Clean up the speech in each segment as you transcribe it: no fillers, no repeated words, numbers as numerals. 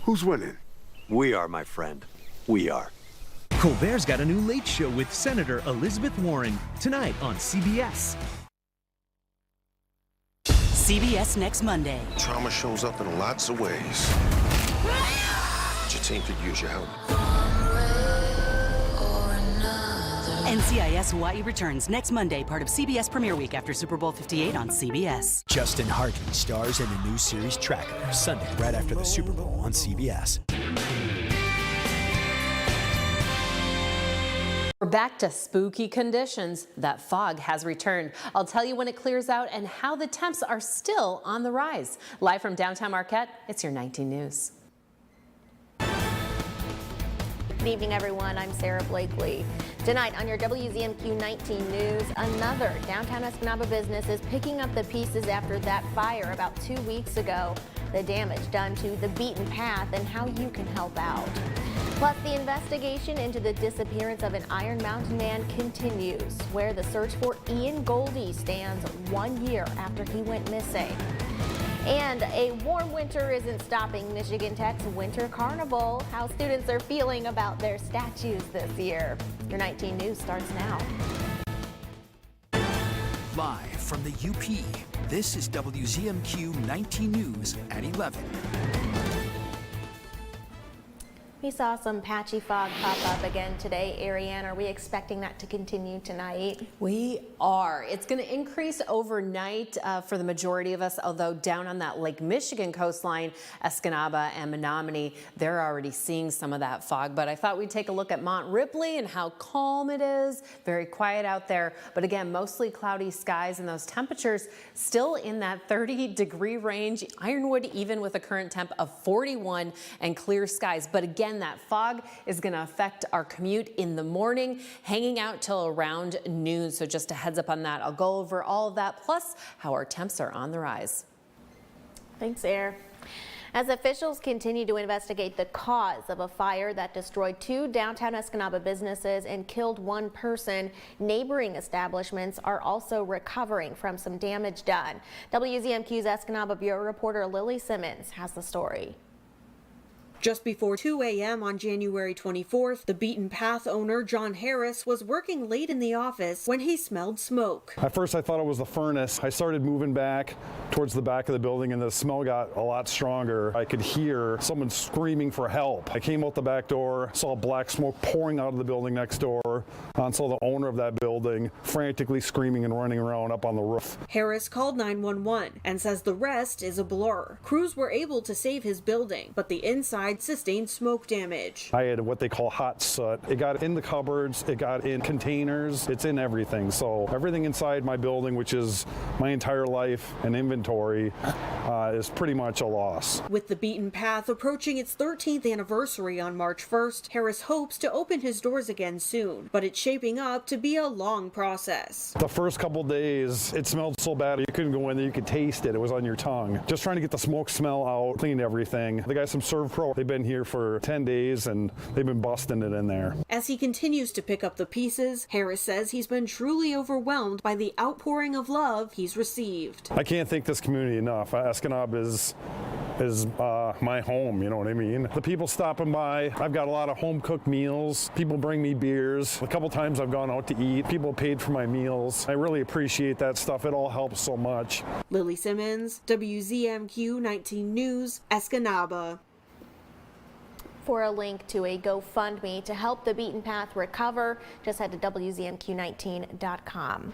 Who's winning? We are, my friend. We are. Colbert's got a new Late Show with Senator Elizabeth Warren tonight on CBS. CBS next Monday. Trauma shows up in lots of ways. Your team could use your help. NCIS Hawaii returns next Monday, part of CBS Premiere Week after Super Bowl 58 on CBS. Justin Hartley stars in the new series Tracker, Sunday right after the Super Bowl on CBS. We're back to spooky conditions. That fog has returned. I'll tell you when it clears out and how the temps are still on the rise. Live from downtown Marquette, it's your 19 News. Good evening, everyone. I'm Sarah Blakely. Tonight on your WZMQ 19 News, another downtown Escanaba business is picking up the pieces after that fire about 2 weeks ago. The damage done to the beaten path and how you can help out. Plus, the investigation into the disappearance of an Iron Mountain man continues, where the search for Ian Goldie stands 1 year after he went missing. And a warm winter isn't stopping Michigan Tech's Winter Carnival. How students are feeling about their statues this year. Your 19 News starts now. Live from the UP, this is WZMQ 19 News at 11. We saw some patchy fog pop up again today. Ariane, are we expecting that to continue tonight? We are. It's going to increase overnight for the majority of us, although down on that Lake Michigan coastline, Escanaba and Menominee, they're already seeing some of that fog. But I thought we'd take a look at Mont Ripley and how calm it is. Very quiet out there. But again, mostly cloudy skies and those temperatures still in that 30-degree range. Ironwood even with a current temp of 41 and clear skies. But again, that fog is going to affect our commute in the morning, hanging out till around noon. So just a heads up on that. I'll go over all of that, plus how our temps are on the rise. Thanks, Air. As officials continue to investigate the cause of a fire that destroyed 2 downtown Escanaba businesses and killed 1 person, neighboring establishments are also recovering from some damage done. WZMQ's Escanaba Bureau reporter Lily Simmons has the story. Just before 2 a.m. on January 24th, the Beaten Path owner, John Harris, was working late in the office when he smelled smoke. At first I thought it was the furnace. I started moving back towards the back of the building and the smell got a lot stronger. I could hear someone screaming for help. I came out the back door, saw black smoke pouring out of the building next door, and saw the owner of that building frantically screaming and running around up on the roof. Harris called 911 and says the rest is a blur. Crews were able to save his building, but the inside sustained smoke damage. I had what they call hot soot. It got in the cupboards, it got in containers, it's in everything. So everything inside my building, which is my entire life and inventory, is pretty much a loss. With the Beaten Path approaching its 13th anniversary on March 1st, Harris hopes to open his doors again soon, but it's shaping up to be a long process. The first couple days, it smelled so bad you couldn't go in there, you could taste it, it was on your tongue. Just trying to get the smoke smell out, cleaned everything. The guys from ServPro, they've been here for 10 days and they've been busting it in there. As he continues to pick up the pieces, Harris says he's been truly overwhelmed by the outpouring of love he's received. I can't thank this community enough. Escanaba is my home, you know what I mean? The people stopping by, I've got a lot of home-cooked meals. People bring me beers. A couple times I've gone out to eat. People paid for my meals. I really appreciate that stuff. It all helps so much. Lily Simmons, WZMQ 19 News, Escanaba. For a link to a GoFundMe to help the Beaten Path recover, just head to WZMQ19.com.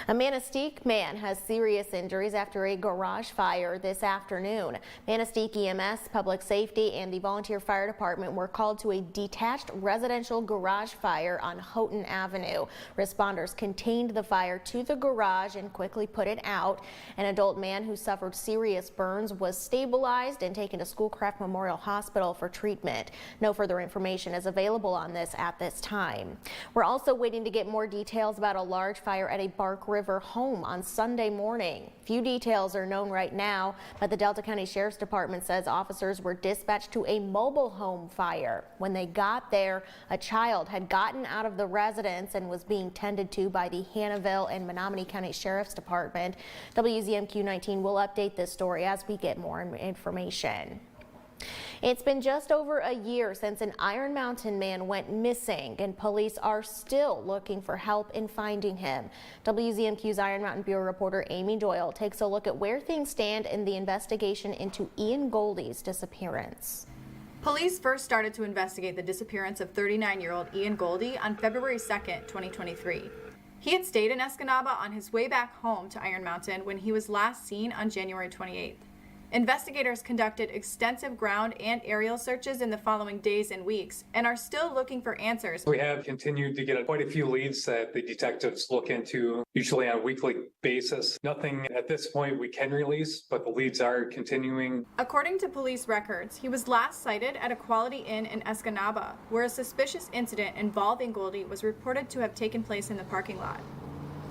A Manistee man has serious injuries after a garage fire this afternoon. Manistee EMS, Public Safety, and the Volunteer Fire Department were called to a detached residential garage fire on Houghton Avenue. Responders contained the fire to the garage and quickly put it out. An adult man who suffered serious burns was stabilized and taken to Schoolcraft Memorial Hospital for treatment. No further information is available on this at this time. We're also waiting to get more details about a large fire at a Bark River home on Sunday morning. Few details are known right now, but the Delta County Sheriff's Department says officers were dispatched to a mobile home fire. When they got there, a child had gotten out of the residence and was being tended to by the Hannahville and Menominee County Sheriff's Department. WZMQ 19 will update this story as we get more information. It's been just over a year since an Iron Mountain man went missing, and police are still looking for help in finding him. WZMQ's Iron Mountain Bureau reporter Amy Doyle takes a look at where things stand in the investigation into Ian Goldie's disappearance. Police first started to investigate the disappearance of 39-year-old Ian Goldie on February 2nd, 2023. He had stayed in Escanaba on his way back home to Iron Mountain when he was last seen on January 28th. Investigators conducted extensive ground and aerial searches in the following days and weeks and are still looking for answers. We have continued to get quite a few leads that the detectives look into, usually on a weekly basis. Nothing at this point we can release, but the leads are continuing. According to police records, he was last sighted at a Quality Inn in Escanaba, where a suspicious incident involving Goldie was reported to have taken place in the parking lot.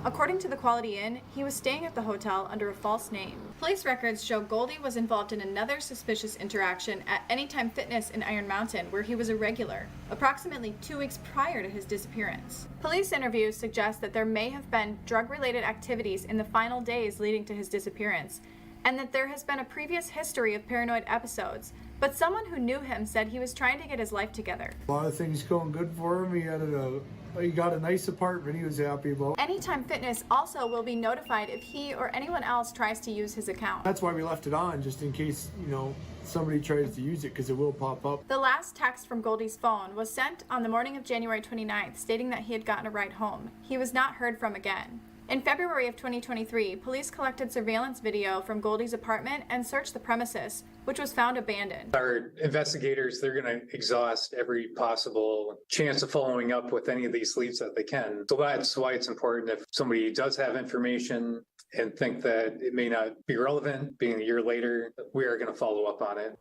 According to the Quality Inn, he was staying at the hotel under a false name. Police records show Goldie was involved in another suspicious interaction at Anytime Fitness in Iron Mountain, where he was a regular, approximately 2 weeks prior to his disappearance. Police interviews suggest that there may have been drug-related activities in the final days leading to his disappearance, and that there has been a previous history of paranoid episodes, but someone who knew him said he was trying to get his life together. A lot of things going good for him. He got a nice apartment he was happy about. Anytime Fitness also will be notified if he or anyone else tries to use his account. That's why we left it on, just in case, somebody tries to use it, because it will pop up. The last text from Goldie's phone was sent on the morning of January 29th, stating that he had gotten a ride home. He was not heard from again. In February of 2023, police collected surveillance video from Goldie's apartment and searched the premises, which was found abandoned. Our investigators, they're going to exhaust every possible chance of following up with any of these leads that they can. So that's why it's important if somebody does have information and think that it may not be relevant, being a year later, we are going to follow up on it.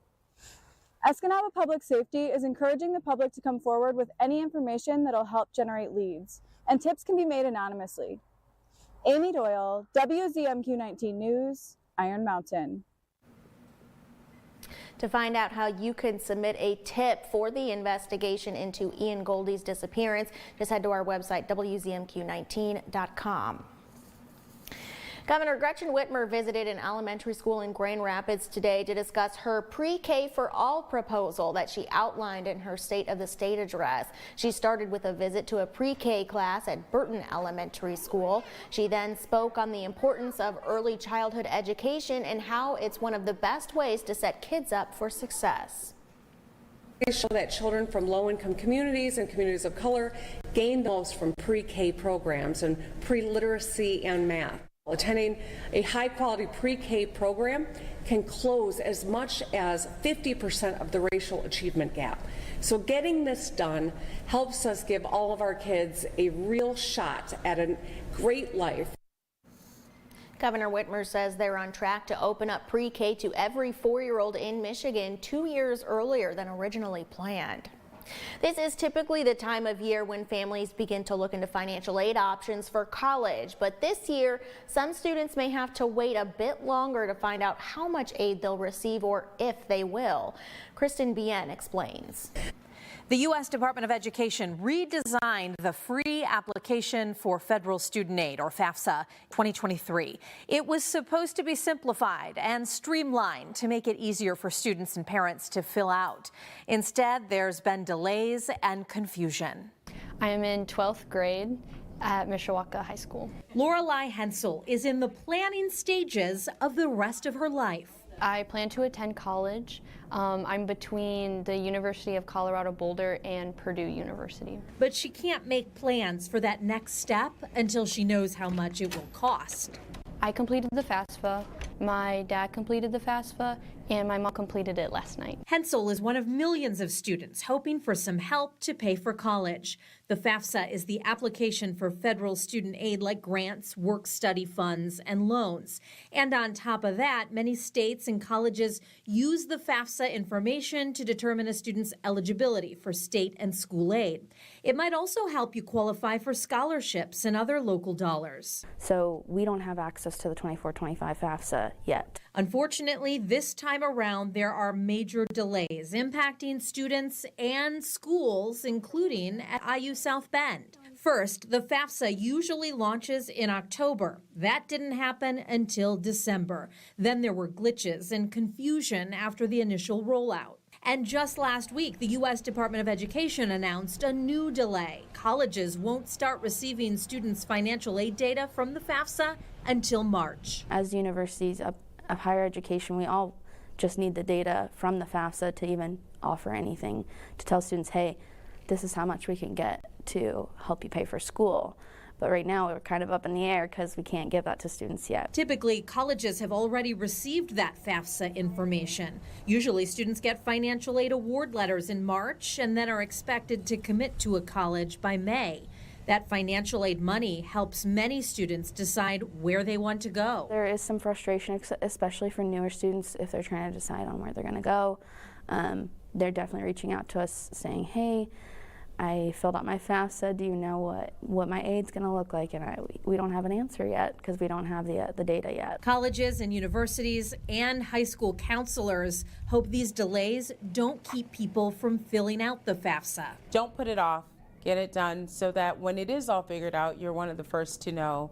Escanaba Public Safety is encouraging the public to come forward with any information that'll help generate leads, and tips can be made anonymously. Amy Doyle, WZMQ 19 News, Iron Mountain. To find out how you can submit a tip for the investigation into Ian Goldie's disappearance, just head to our website, WZMQ19.com. Governor Gretchen Whitmer visited an elementary school in Grand Rapids today to discuss her Pre-K for All proposal that she outlined in her State of the State address. She started with a visit to a pre-K class at Burton Elementary School. She then spoke on the importance of early childhood education and how it's one of the best ways to set kids up for success. They show that children from low-income communities and communities of color gain the most from pre-K programs and pre-literacy and math. Attending a high-quality pre-K program can close as much as 50% of the racial achievement gap. So getting this done helps us give all of our kids a real shot at a great life. Governor Whitmer says they're on track to open up pre-K to every 4-year-old in Michigan 2 years earlier than originally planned. This is typically the time of year when families begin to look into financial aid options for college, but this year some students may have to wait a bit longer to find out how much aid they'll receive or if they will. Kristen Bien explains. The U.S. Department of Education redesigned the free application for federal student aid, or FAFSA, 2023. It was supposed to be simplified and streamlined to make it easier for students and parents to fill out. Instead, there's been delays and confusion. I am in 12th grade at Mishawaka High School. Lorelei Hensel is in the planning stages of the rest of her life. I plan to attend college. I'm between the University of Colorado Boulder and Purdue University. But she can't make plans for that next step until she knows how much it will cost. I completed the FAFSA, my dad completed the FAFSA, and my mom completed it last night. Hensel is one of millions of students hoping for some help to pay for college. The FAFSA is the application for federal student aid like grants, work-study funds, and loans. And on top of that, many states and colleges use the FAFSA information to determine a student's eligibility for state and school aid. It might also help you qualify for scholarships and other local dollars. So we don't have access to the 24-25 FAFSA yet. Unfortunately, this time around, there are major delays impacting students and schools, including at IU South Bend. First, the FAFSA usually launches in October. That didn't happen until December. Then there were glitches and confusion after the initial rollout. And just last week, the U.S. Department of Education announced a new delay. Colleges won't start receiving students' financial aid data from the FAFSA until March. As universities of higher education, we all just need the data from the FAFSA to even offer anything, to tell students, hey, this is how much we can get to help you pay for school. But right now we're kind of up in the air because we can't give that to students yet. Typically, colleges have already received that FAFSA information. Usually students get financial aid award letters in March and then are expected to commit to a college by May. That financial aid money helps many students decide where they want to go. There is some frustration, especially for newer students, if they're trying to decide on where they're going to go. They're definitely reaching out to us saying, hey, I filled out my FAFSA. Do you know what my aid's going to look like? And we don't have an answer yet because we don't have the data yet. Colleges and universities and high school counselors hope these delays don't keep people from filling out the FAFSA. Don't put it off. Get it done so that when it is all figured out, you're one of the first to know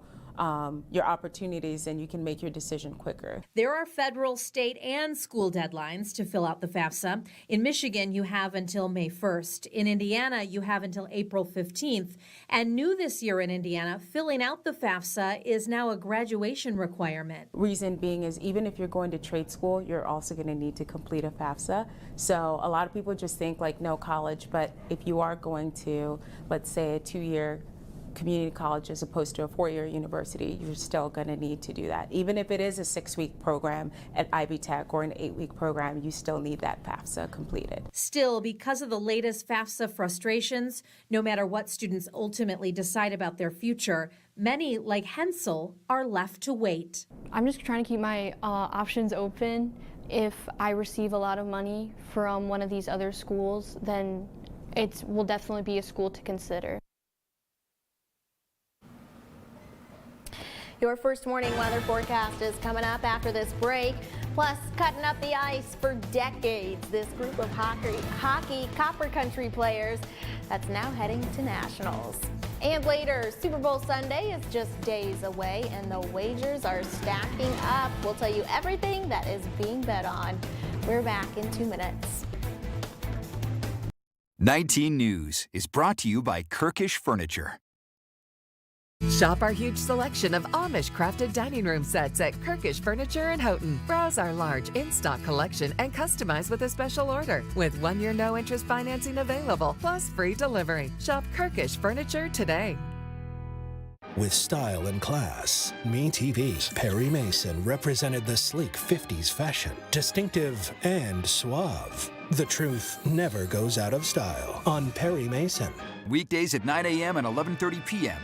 your opportunities and you can make your decision quicker. There are federal, state, and school deadlines to fill out the FAFSA. In Michigan, you have until May 1st. In Indiana, you have until April 15th. And new this year in Indiana, filling out the FAFSA is now a graduation requirement. Reason being is even if you're going to trade school, you're also going to need to complete a FAFSA. So a lot of people just think like no college, but if you are going to, let's say, a 2-year community college as opposed to a 4-year university, you're still going to need to do that. Even if it is a 6-week program at Ivy Tech or an 8-week program, you still need that FAFSA completed. Still, because of the latest FAFSA frustrations, no matter what students ultimately decide about their future, many, like Hensel, are left to wait. I'm just trying to keep my options open. If I receive a lot of money from one of these other schools, then it will definitely be a school to consider. Your first morning weather forecast is coming up after this break. Plus, cutting up the ice for decades, this group of hockey Copper Country players that's now heading to nationals. And later, Super Bowl Sunday is just days away and the wagers are stacking up. We'll tell you everything that is being bet on. We're back in 2 minutes. 19 News is brought to you by Kirkish Furniture. Shop our huge selection of Amish-crafted dining room sets at Kirkish Furniture in Houghton. Browse our large in-stock collection and customize with a special order. With 1-year no-interest financing available, plus free delivery. Shop Kirkish Furniture today. With style and class, MeTV's Perry Mason represented the sleek 50s fashion, distinctive and suave. The truth never goes out of style on Perry Mason. Weekdays at 9 a.m. and 11:30 p.m.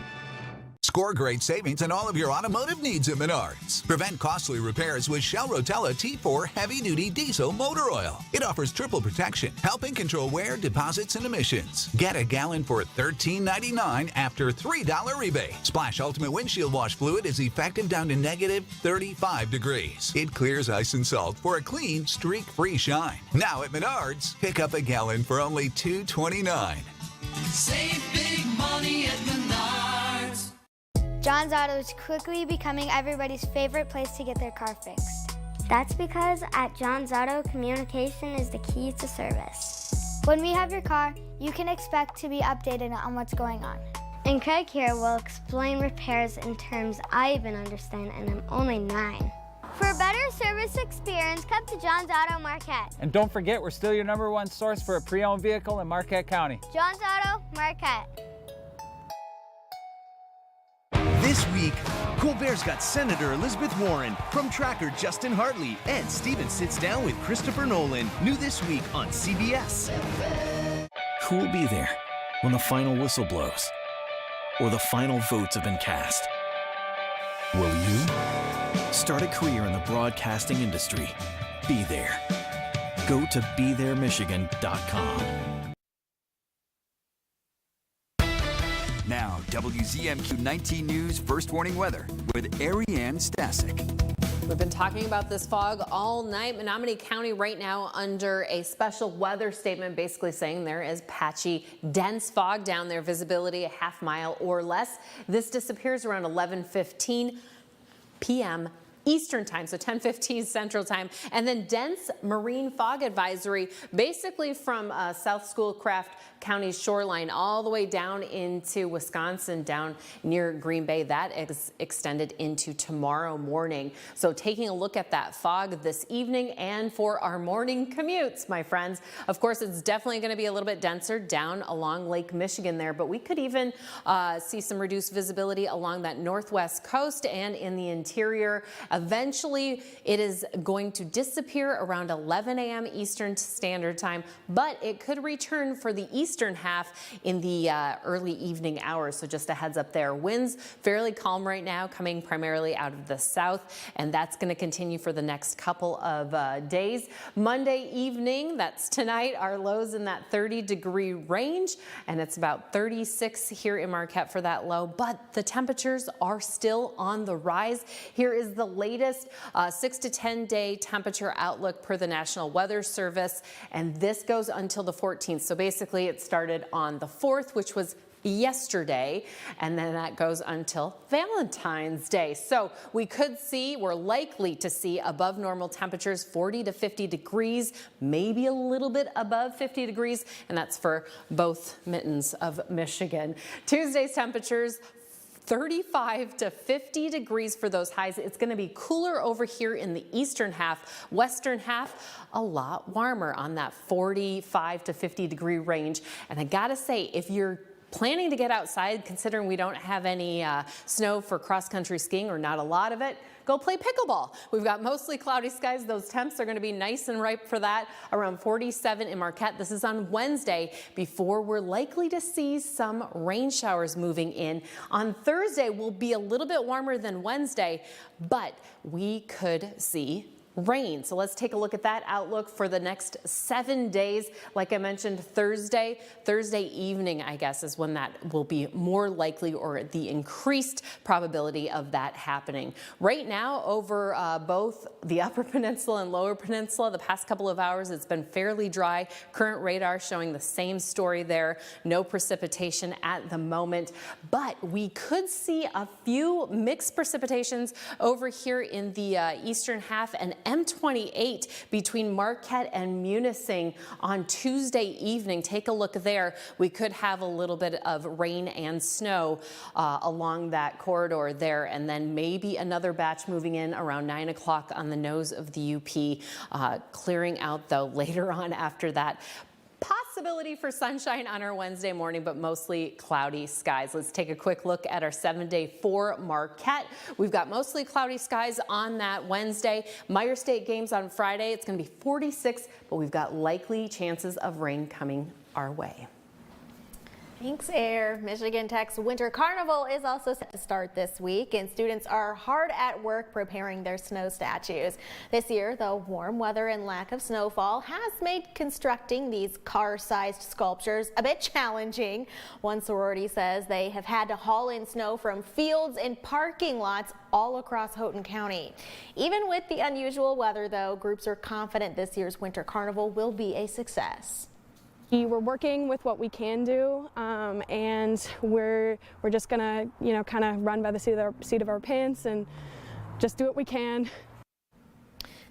Score great savings on all of your automotive needs at Menards. Prevent costly repairs with Shell Rotella T4 heavy-duty diesel motor oil. It offers triple protection, helping control wear, deposits, and emissions. Get a gallon for $13.99 after $3 rebate. Splash Ultimate Windshield Wash Fluid is effective down to negative 35 degrees. It clears ice and salt for a clean, streak-free shine. Now at Menards, pick up a gallon for only $2.29. Save big money at Menards. John's Auto is quickly becoming everybody's favorite place to get their car fixed. That's because at John's Auto, communication is the key to service. When we have your car, you can expect to be updated on what's going on. And Craig here will explain repairs in terms I even understand, and I'm only 9. For a better service experience, come to John's Auto Marquette. And don't forget, we're still your #1 source for a pre-owned vehicle in Marquette County. John's Auto Marquette. This week, Colbert's got Senator Elizabeth Warren, from Tracker Justin Hartley, and Steven sits down with Christopher Nolan. New this week on CBS. Who will be there when the final whistle blows or the final votes have been cast? Will you? Start a career in the broadcasting industry. Be there. Go to BeThereMichigan.com. Now, WZMQ 19 News First Warning Weather with Ariane Stasek. We've been talking about this fog all night. Menominee County right now under a special weather statement, basically saying there is patchy, dense fog down there, visibility a half mile or less. This disappears around 11:15 p.m. Eastern time, so 10:15 Central time, and then dense marine fog advisory basically from South Schoolcraft County's shoreline all the way down into Wisconsin, down near Green Bay. That is extended into tomorrow morning. So taking a look at that fog this evening and for our morning commutes, my friends. Of course, it's definitely going to be a little bit denser down along Lake Michigan there, but we could even see some reduced visibility along that northwest coast and in the interior. Eventually, it is going to disappear around 11 a.m. Eastern Standard Time, but it could return for the eastern half in the early evening hours. So just a heads up there. Winds fairly calm right now, coming primarily out of the south, and that's going to continue for the next couple of days. Monday evening, that's tonight, our lows in that 30-degree range, and it's about 36 here in Marquette for that low, but the temperatures are still on the rise. Here is the latest 6 to 10 day temperature outlook per the National Weather Service, and this goes until the 14th. So basically it started on the 4th, which was yesterday, and then that goes until Valentine's Day. So we could see, we're likely to see above normal temperatures, 40 to 50 degrees, maybe a little bit above 50 degrees, and that's for both mittens of Michigan. Tuesday's temperatures, 35 to 50 degrees for those highs. It's going to be cooler over here in the eastern half. Western half, a lot warmer on that 45 to 50 degree range. And I gotta say, if you're planning to get outside, considering we don't have any snow for cross-country skiing, or not a lot of it, go play pickleball. We've got mostly cloudy skies. Those temps are going to be nice and ripe for that. Around 47 in Marquette. This is on Wednesday before we're likely to see some rain showers moving in. On Thursday, we'll be a little bit warmer than Wednesday, but we could see rain. So let's take a look at that outlook for the next 7 days. Like I mentioned, Thursday evening, I guess, is when that will be more likely, or the increased probability of that happening. Right now, over both the Upper Peninsula and Lower Peninsula, the past couple of hours, it's been fairly dry. Current radar showing the same story there. No precipitation at the moment, but we could see a few mixed precipitations over here in the eastern half, and M28 between Marquette and Munising on Tuesday evening. Take a look there. We could have a little bit of rain and snow along that corridor there, and then maybe another batch moving in around 9 o'clock on the nose of the UP, clearing out though later on after that. Possibility for sunshine on our Wednesday morning, but mostly cloudy skies. Let's take a quick look at our 7-day for Marquette. We've got mostly cloudy skies on that Wednesday. Myer State games on Friday. It's going to be 46, but we've got likely chances of rain coming our way. Thanks, Air. Michigan Tech's Winter Carnival is also set to start this week, and students are hard at work preparing their snow statues. This year, the warm weather and lack of snowfall has made constructing these car-sized sculptures a bit challenging. One sorority says they have had to haul in snow from fields and parking lots all across Houghton County. Even with the unusual weather, though, groups are confident this year's Winter Carnival will be a success. We're working with what we can do, and we're just gonna, kind of run by the seat of our pants and just do what we can.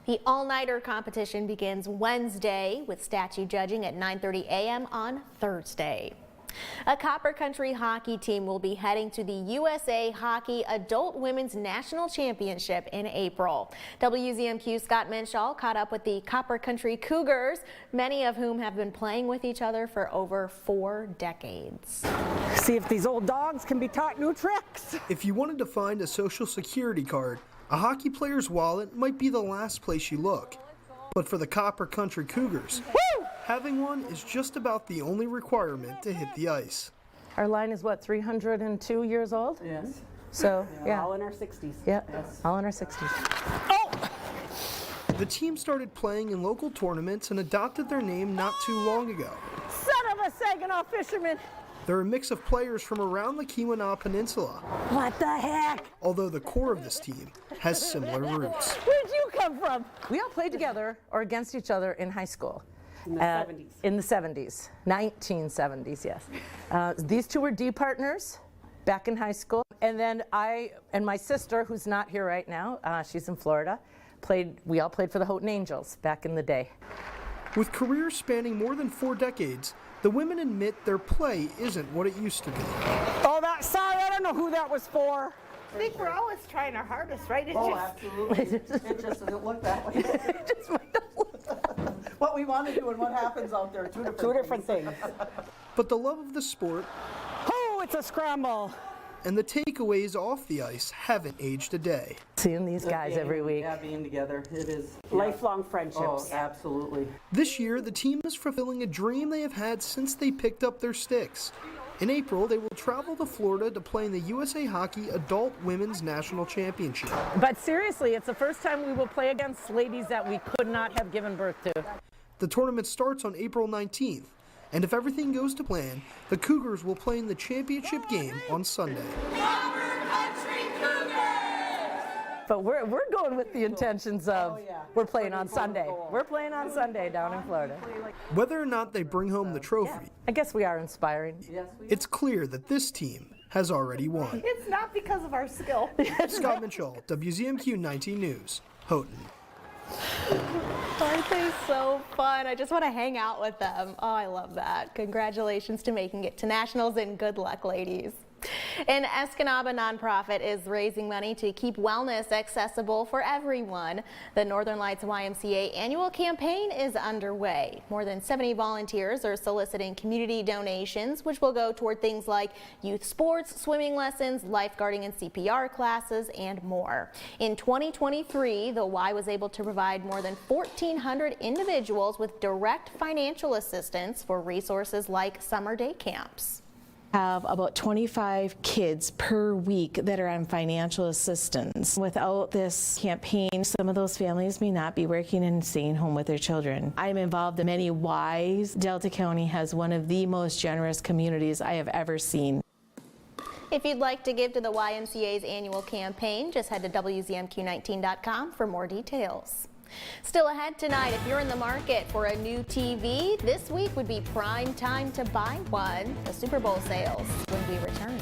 The all-nighter competition begins Wednesday with statue judging at 9:30 a.m. on Thursday. A Copper Country hockey team will be heading to the USA Hockey Adult Women's National Championship in April. WZMQ Scott Menshaw caught up with the Copper Country Cougars, many of whom have been playing with each other for over 4 decades. See if these old dogs can be taught new tricks. If you wanted to find a social security card, a hockey player's wallet might be the last place you look. But for the Copper Country Cougars, having one is just about the only requirement to hit the ice. Our line is what, 302 years old? Yes. So, yeah. All in our 60s. Yep, yes. All in our 60s. Oh! The team started playing in local tournaments and adopted their name not too long ago. Son of a Saginaw fisherman! They're a mix of players from around the Keweenaw Peninsula. What the heck? Although the core of this team has similar roots. Where'd you come from? We all played together or against each other in high school. In the 70s. In the 70s, 1970s, yes. These two were D partners back in high school, And then I and my sister, who's not here right now, she's in Florida, we all played for the Houghton Angels back in the day. With careers spanning more than 4 decades, the women admit their play isn't what it used to be. Oh, sorry, I don't know who that was for. I think we're always trying our hardest, right? Absolutely. It just doesn't look that way. What we want to do and what happens out there, two different things. But the love of the sport, oh, it's a scramble, and the takeaways off the ice haven't aged a day. Seeing these guys every week. Yeah, being together, it is. Lifelong friendships. Oh, absolutely. This year, the team is fulfilling a dream they have had since they picked up their sticks. In April, they will travel to Florida to play in the USA Hockey Adult Women's National Championship. But seriously, it's the first time we will play against ladies that we could not have given birth to. The tournament starts on April 19th, and if everything goes to plan, the Cougars will play in the championship game on Sunday. But we're going with the intentions of we're playing on Sunday. We're playing on Sunday down in Florida. Whether or not they bring home the trophy, I guess we are inspiring. it's clear that this team has already won. It's not because of our skill. Scott Mitchell, WZMQ 19 News, Houghton. Aren't they so fun? I just want to hang out with them. Oh, I love that. Congratulations to making it to nationals and good luck, ladies. An Escanaba nonprofit is raising money to keep wellness accessible for everyone. The Northern Lights YMCA annual campaign is underway. More than 70 volunteers are soliciting community donations, which will go toward things like youth sports, swimming lessons, lifeguarding and CPR classes, and more. In 2023, the Y was able to provide more than 1,400 individuals with direct financial assistance for resources like summer day camps. Have about 25 kids per week that are on financial assistance. Without this campaign, some of those families may not be working and staying home with their children. I'm involved in many Ys. Delta County has one of the most generous communities I have ever seen. If you'd like to give to the YMCA's annual campaign, just head to WZMQ19.com for more details. Still ahead tonight, if you're in the market for a new TV, this week would be prime time to buy one. The Super Bowl sales when we return.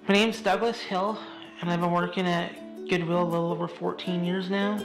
My name's Douglas Hill, and I've been working at Goodwill a little over 14 years now.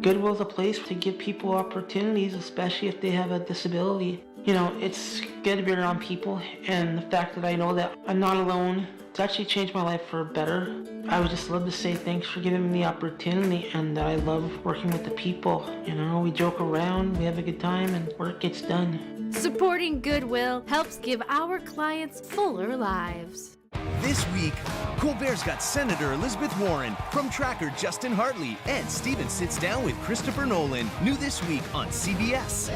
Goodwill is a place to give people opportunities, especially if they have a disability. You know, it's good to be around people, and the fact that I know that I'm not alone, it's actually changed my life for better. I would just love to say thanks for giving me the opportunity, and that I love working with the people. You know, we joke around, we have a good time, and work gets done. Supporting Goodwill helps give our clients fuller lives. This week, Colbert's got Senator Elizabeth Warren, from Tracker Justin Hartley, and Steven sits down with Christopher Nolan. New this week on CBS.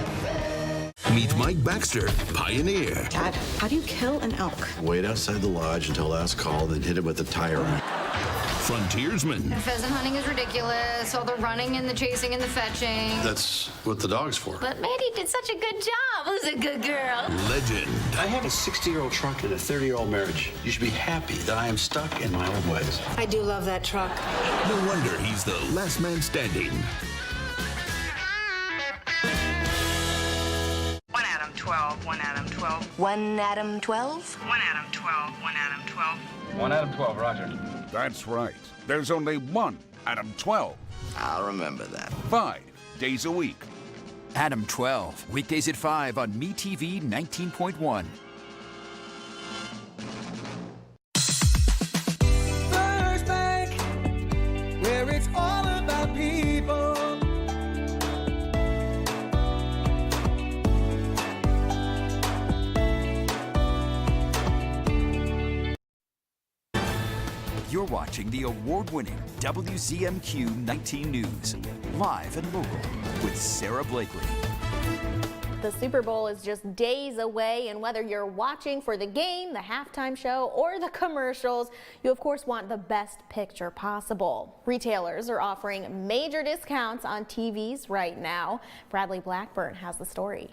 Meet Mike Baxter, pioneer. Dad, how do you kill an elk? Wait outside the lodge until last call, then hit it with a tire iron. Frontiersman. Pheasant hunting is ridiculous, all the running and the chasing and the fetching. That's what the dog's for. But Maddie did such a good job. Who's a good girl? Legend. I have a 60-year-old truck and a 30-year-old marriage. You should be happy that I am stuck in my old ways. I do love that truck. No wonder he's the last man standing. 1 Adam 12, 1 Adam 12. 1 Adam 12? 1 Adam 12, 1 Adam 12. 1 Adam 12, roger. That's right. There's only one Adam 12. I'll remember that. 5 days a week. Adam 12, weekdays at 5 on MeTV 19.1. First Bank, where it's all about people. You're watching the award-winning WZMQ 19 News, live and local with Sarah Blakely. The Super Bowl is just days away, and whether you're watching for the game, the halftime show, or the commercials, you of course want the best picture possible. Retailers are offering major discounts on TVs right now. Bradley Blackburn has the story.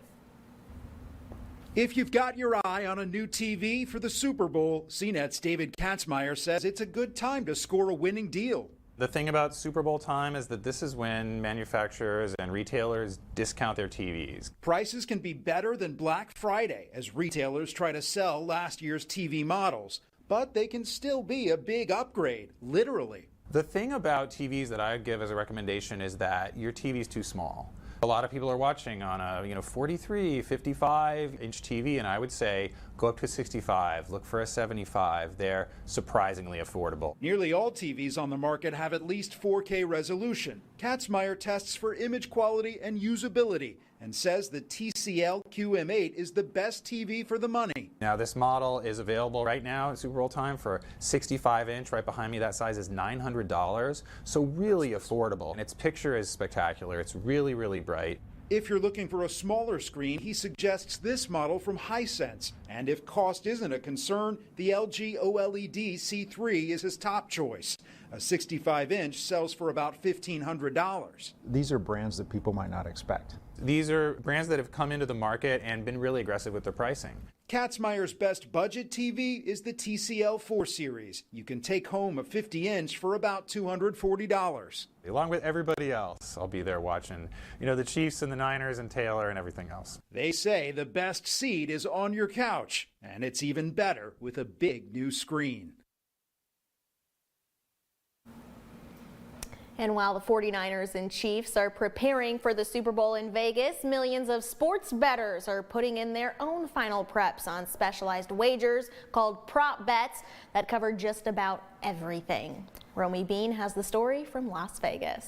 If you've got your eye on a new TV for the Super Bowl, CNET's David Katzmeyer says it's a good time to score a winning deal. The thing about Super Bowl time is that this is when manufacturers and retailers discount their TVs. Prices can be better than Black Friday as retailers try to sell last year's TV models, but they can still be a big upgrade, literally. The thing about TVs that I give as a recommendation is that your TV is too small. A lot of people are watching on a 43, 55-inch TV, and I would say go up to 65, look for a 75. They're surprisingly affordable. Nearly all TVs on the market have at least 4K resolution. Katzmeyer tests for image quality and usability and says the TCL QM8 is the best TV for the money. Now this model is available right now at Super Bowl time for 65-inch. Right behind me, that size is $900, so really affordable. And its picture is spectacular. It's really, really bright. If you're looking for a smaller screen, he suggests this model from Hisense. And if cost isn't a concern, the LG OLED C3 is his top choice. A 65-inch sells for about $1,500. These are brands that people might not expect. These are brands that have come into the market and been really aggressive with their pricing. Katzmeyer's best budget TV is the TCL 4 Series. You can take home a 50-inch for about $240. Along with everybody else, I'll be there watching, the Chiefs and the Niners and Taylor and everything else. They say the best seat is on your couch, and it's even better with a big new screen. And while the 49ers and Chiefs are preparing for the Super Bowl in Vegas, millions of sports bettors are putting in their own final preps on specialized wagers called prop bets that cover just about everything. Romy Bean has the story from Las Vegas.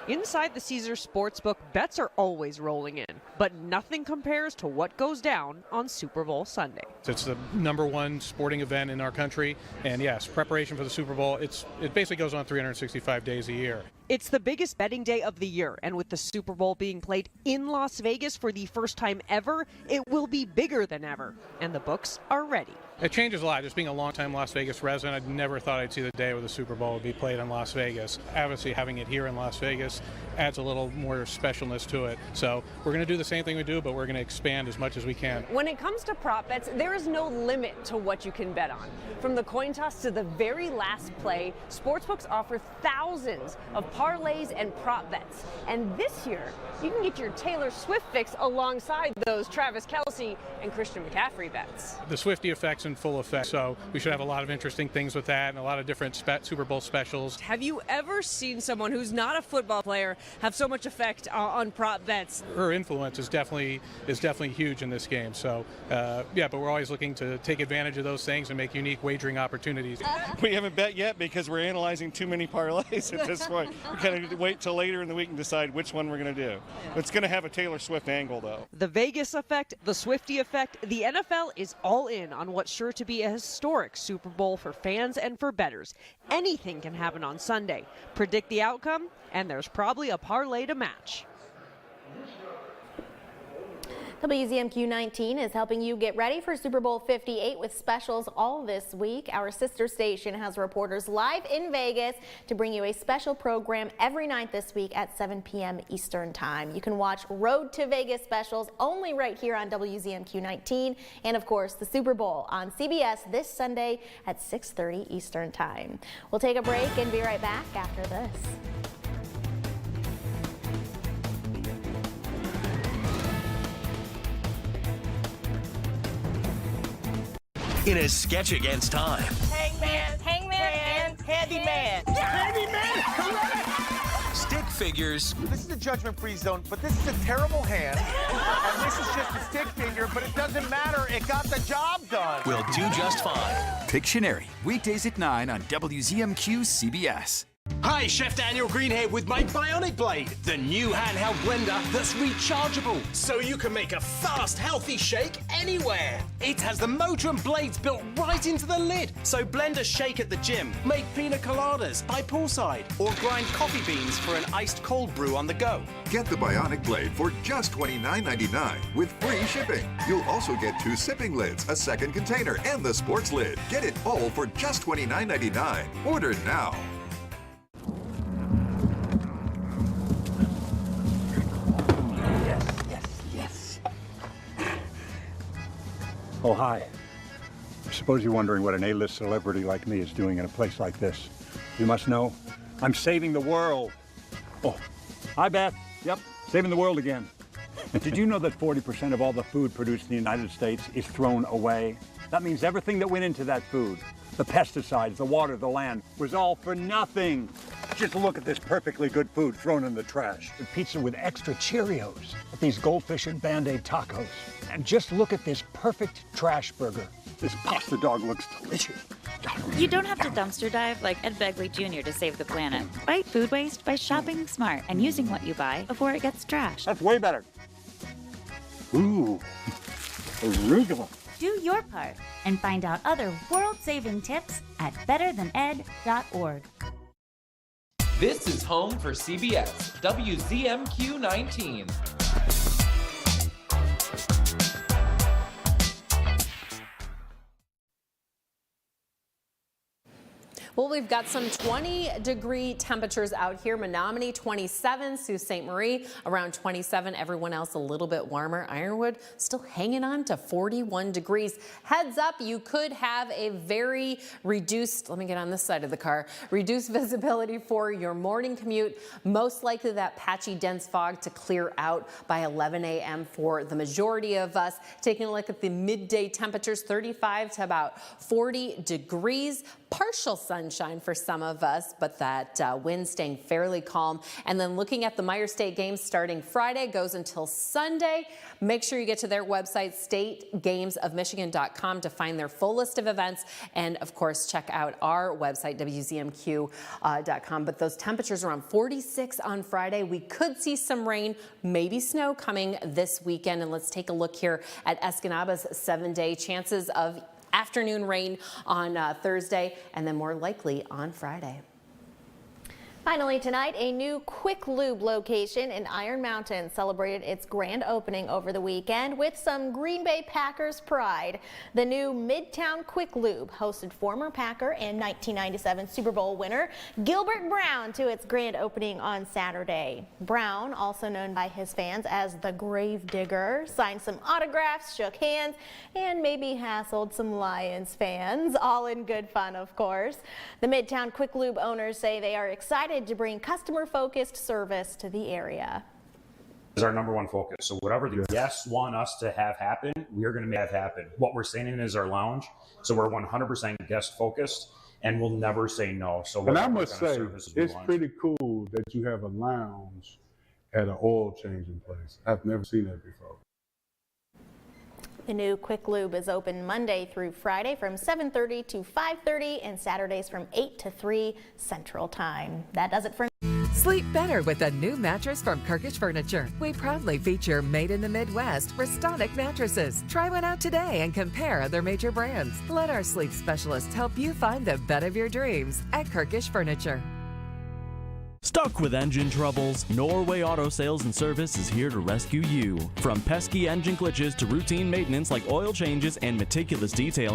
Inside the Caesars Sportsbook, bets are always rolling in, but nothing compares to what goes down on Super Bowl Sunday. It's the #1 sporting event in our country, and yes, preparation for the Super Bowl, it basically goes on 365 days a year. It's the biggest betting day of the year, and with the Super Bowl being played in Las Vegas for the first time ever, it will be bigger than ever, and the books are ready. It changes a lot. Just being a longtime Las Vegas resident, I never thought I'd see the day where the Super Bowl would be played in Las Vegas. Obviously, having it here in Las Vegas adds a little more specialness to it. So we're going to do the same thing we do, but we're going to expand as much as we can. When it comes to prop bets, there is no limit to what you can bet on. From the coin toss to the very last play, sportsbooks offer thousands of parlays and prop bets. And this year, you can get your Taylor Swift fix alongside those Travis Kelce and Christian McCaffrey bets. The Swiftie effect's in full effect, so we should have a lot of interesting things with that and a lot of different Super Bowl specials. Have you ever seen someone who's not a football player have so much effect on prop bets? Her influence is definitely huge in this game. So, yeah, but we're always looking to take advantage of those things and make unique wagering opportunities. We haven't bet yet because we're analyzing too many parlays at this point. We kind of wait till later in the week and decide which one we're going to do. It's going to have a Taylor Swift angle, though. The Vegas effect, the Swiftie effect, the NFL is all in on what's sure to be a historic Super Bowl for fans and for bettors. Anything can happen on Sunday. Predict the outcome, and there's probably a parlay to match. WZMQ 19 is helping you get ready for Super Bowl 58 with specials all this week. Our sister station has reporters live in Vegas to bring you a special program every night this week at 7 p.m. Eastern Time. You can watch Road to Vegas specials only right here on WZMQ 19, and of course the Super Bowl on CBS this Sunday at 6:30 Eastern Time. We'll take a break and be right back after this. In a sketch against time. Hangman, Handyman. Stick figures. This is a judgment-free zone, but this is a terrible hand. And this is just a stick figure, but it doesn't matter. It got the job done. Will do just fine. Pictionary, weekdays at 9 on WZMQ CBS. Hi, Chef Daniel Green here with my Bionic Blade, the new handheld blender that's rechargeable, so you can make a fast, healthy shake anywhere. It has the motor and blades built right into the lid, so blenders shake at the gym, make pina coladas by poolside, or grind coffee beans for an iced cold brew on the go. Get the Bionic Blade for just $29.99 with free shipping. You'll also get 2 sipping lids, a second container, and the sports lid. Get it all for just $29.99. Order now. Oh, hi. I suppose you're wondering what an A-list celebrity like me is doing in a place like this. You must know, I'm saving the world. Oh, hi, Beth. Yep, saving the world again. Did you know that 40% of all the food produced in the United States is thrown away? That means everything that went into that food, the pesticides, the water, the land, was all for nothing. Just look at this perfectly good food thrown in the trash. The pizza with extra Cheerios, these goldfish and Band-Aid tacos. And just look at this perfect trash burger. This pasta dog looks delicious. You don't have to dumpster dive like Ed Begley Jr. to save the planet. Fight food waste by shopping smart and using what you buy before it gets trashed. That's way better. Ooh, arugula. Do your part and find out other world-saving tips at betterthaned.org. This is home for CBS, WZMQ 19. Well, we've got some 20-degree temperatures out here. Menominee 27, Sault Ste. Marie around 27. Everyone else a little bit warmer. Ironwood still hanging on to 41 degrees. Heads up, you could have a very reduced, let me get on this side of the car, reduced visibility for your morning commute. Most likely that patchy dense fog to clear out by 11 a.m. for the majority of us. Taking a look at the midday temperatures, 35 to about 40 degrees. Partial sunshine for some of us, but that wind staying fairly calm. And then looking at the Myers State games starting Friday, goes until Sunday. Make sure you get to their website, stategamesofmichigan.com, to find their full list of events. And of course, check out our website, WZMQ.com. But those temperatures around 46 on Friday. We could see some rain, maybe snow coming this weekend. And let's take a look here at Escanaba's 7-day chances of afternoon rain on Thursday, and then more likely on Friday. Finally tonight, a new Quick Lube location in Iron Mountain celebrated its grand opening over the weekend with some Green Bay Packers pride. The new Midtown Quick Lube hosted former Packer and 1997 Super Bowl winner Gilbert Brown to its grand opening on Saturday. Brown, also known by his fans as the Grave Digger, signed some autographs, shook hands, and maybe hassled some Lions fans, all in good fun, of course. The Midtown Quick Lube owners say they are excited to bring customer-focused service to the area. Is our number one focus. So whatever the guests want us to have happen, we are going to make that happen. What we're staying in is our lounge, so we're 100% guest focused, and we'll never say no. So and I must say, it's pretty cool that you have a lounge at an oil changing place. I've never seen that before. The new Quick Lube is open Monday through Friday from 7:30 to 5:30 and Saturdays from 8 to 3 Central Time. That does it for Sleep better with a new mattress from Kirkish Furniture. We proudly feature Made in the Midwest Restonic mattresses. Try one out today and compare other major brands. Let our sleep specialists help you find the bed of your dreams at Kirkish Furniture. Stuck with engine troubles? Norway Auto Sales and Service is here to rescue you. From pesky engine glitches to routine maintenance like oil changes and meticulous detailing,